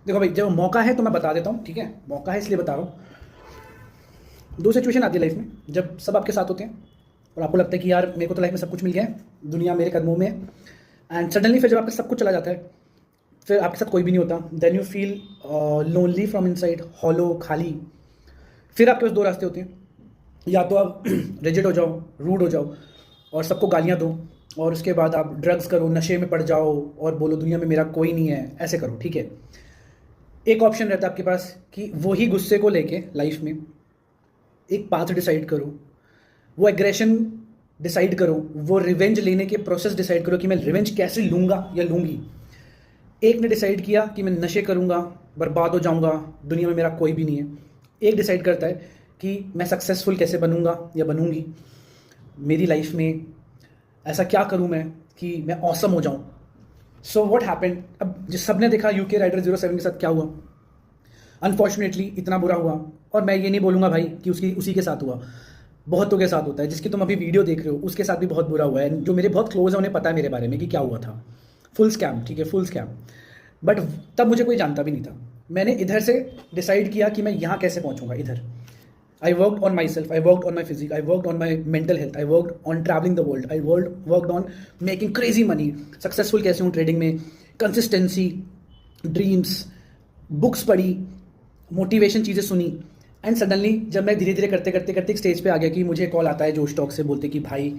देखो भाई, जब मौका है तो मैं बता देता हूँ, ठीक है, मौका है इसलिए बता रहा हूँ। दो सिचुएशन आती है लाइफ में, जब सब आपके साथ होते हैं और आपको लगता है कि यार मेरे को तो लाइफ में सब कुछ मिल गया है, दुनिया मेरे कदमों में है, एंड सडनली फिर जब आपका सब कुछ चला जाता है, फिर आपके साथ कोई भी नहीं होता, then you feel lonely from inside, hollow, खाली। फिर आपके पास दो रास्ते होते हैं, या तो आप रिजिड हो जाओ, रूड हो जाओ और सबको गालियाँ दो, और उसके बाद आप ड्रग्स करो, नशे में पड़ जाओ और बोलो दुनिया में मेरा कोई नहीं है, ऐसे करो, ठीक है। एक ऑप्शन रहता है आपके पास कि वही गुस्से को लेके लाइफ में एक पाथ डिसाइड करो, वो एग्रेशन डिसाइड करो, वो रिवेंज लेने के प्रोसेस डिसाइड करो कि मैं रिवेंज कैसे लूँगा या लूँगी। एक ने डिसाइड किया कि मैं नशे करूँगा, बर्बाद हो जाऊँगा, दुनिया में मेरा कोई भी नहीं है। एक डिसाइड करता है कि मैं सक्सेसफुल कैसे बनूँगा या बनूँगी, मेरी लाइफ में ऐसा क्या करूँ मैं कि मैं ऑसम हो जाऊँ। सो व्हाट हैपेंड, अब जिस सबने देखा यूके राइडर 07 के साथ क्या हुआ। अनफॉर्चुनेटली इतना बुरा हुआ, और मैं ये नहीं बोलूँगा भाई कि उसी के साथ हुआ, बहुतों के साथ होता है। जिसकी तुम अभी वीडियो देख रहे हो उसके साथ भी बहुत बुरा हुआ है, जो मेरे बहुत क्लोज है उन्हें पता है मेरे बारे में कि क्या हुआ था। फुल स्कैम, ठीक है, फुल स्कैम। बट तब मुझे कोई जानता भी नहीं था। मैंने इधर से डिसाइड किया कि मैं यहाँ कैसे पहुँचूँगा इधर। I worked on myself, I worked on my physique, I worked on my mental health, I worked on traveling the world, I worked on making crazy money, successful कैसे हूँ ट्रेडिंग में, कंसिस्टेंसी, ड्रीम्स, बुक्स पढ़ी, motivation चीज़ें सुनी। And suddenly जब मैं धीरे धीरे करते करते करते एक स्टेज पे आ गया कि मुझे कॉल आता है जोश टॉक से, बोलते कि भाई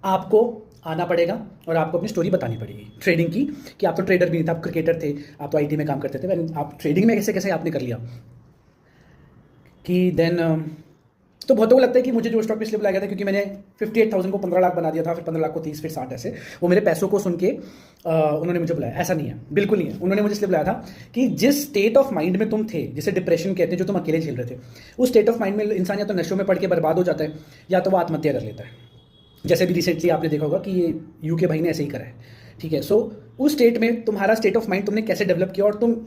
आपको आना पड़ेगा और आपको अपनी स्टोरी बतानी पड़ेगी ट्रेडिंग की, कि आप तो ट्रेडर भी नहीं थे, आप क्रिकेटर थे, आप तो आईटी में काम करते थे, आप ट्रेडिंग में कैसे कैसे आपने कर लिया। कि देन तो बहुतों को लगता है कि मुझे जो स्टॉक पे इसलिए बुलाया गया था क्योंकि मैंने 58,000 को 15 लाख बना दिया था, फिर 15 लाख को 30, फिर 60, ऐसे वो मेरे पैसों को सुन के उन्होंने मुझे बुलाया। ऐसा नहीं है, बिल्कुल नहीं है। उन्होंने मुझे इसलिए बुलाया था कि जिस स्टेट ऑफ माइंड में तुम थे, जिसे डिप्रेशन कहते हैं, जो तुम अकेले झेल रहे थे, उस स्टेट ऑफ माइंड में इंसान या तो नशों में पड़ के बर्बाद हो जाता है या तो वो आत्महत्या कर लेता है। जैसे भी रिसेंटली आपने देखा होगा कि ये यूके भाई ने ऐसे ही करा है, ठीक है। सो उस स्टेट में तुम्हारा स्टेट ऑफ माइंड तुमने कैसे डेवलप किया, और तुम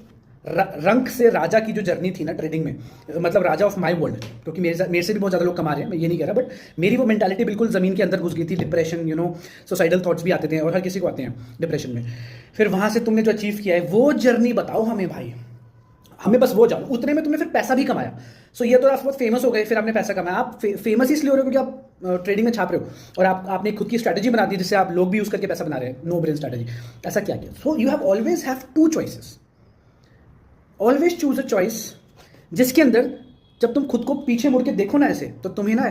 रंक से राजा की जो जर्नी थी ना ट्रेडिंग में, मतलब राजा ऑफ माय वर्ल्ड, क्योंकि मेरे से भी बहुत ज़्यादा लोग कमा रहे हैं, मैं ये नहीं कह रहा, बट मेरी वो मेंटालिटी बिल्कुल ज़मीन के अंदर घुस गई थी। डिप्रेशन, सुसाइडल थॉट्स भी आते थे, और हर किसी को आते हैं डिप्रेशन में। फिर वहाँ से तुमने जो अचीव किया है वो जर्नी बताओ हमें भाई, हमें बस वो जानो। उतने में तुमने फिर पैसा भी कमाया। सो ये तो आप बहुत फेमस हो गए, फिर आपने पैसा कमाया। आप फेमस इसलिए हो रहे हो क्योंकि आप ट्रेडिंग में छाप रहे हो, और आपने खुद की स्ट्रैटेजी बना दी जिससे आप लोग भी यूज़ करके पैसा बना रहे हैं, नो ब्रेन स्ट्रैटेजी। ऐसा क्या किया? So you have always have two choices, always choose a choice जिसके अंदर जब तुम खुद को पीछे मुड़ के देखो ना ऐसे, तो तुम्हें ना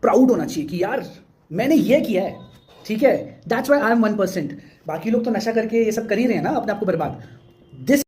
प्राउड होना चाहिए कि यार मैंने ये किया है, ठीक है। That's why I am 1%। बाकी लोग तो नशा करके ये सब कर ही रहे हैं ना, अपने आप को बर्बाद। दिस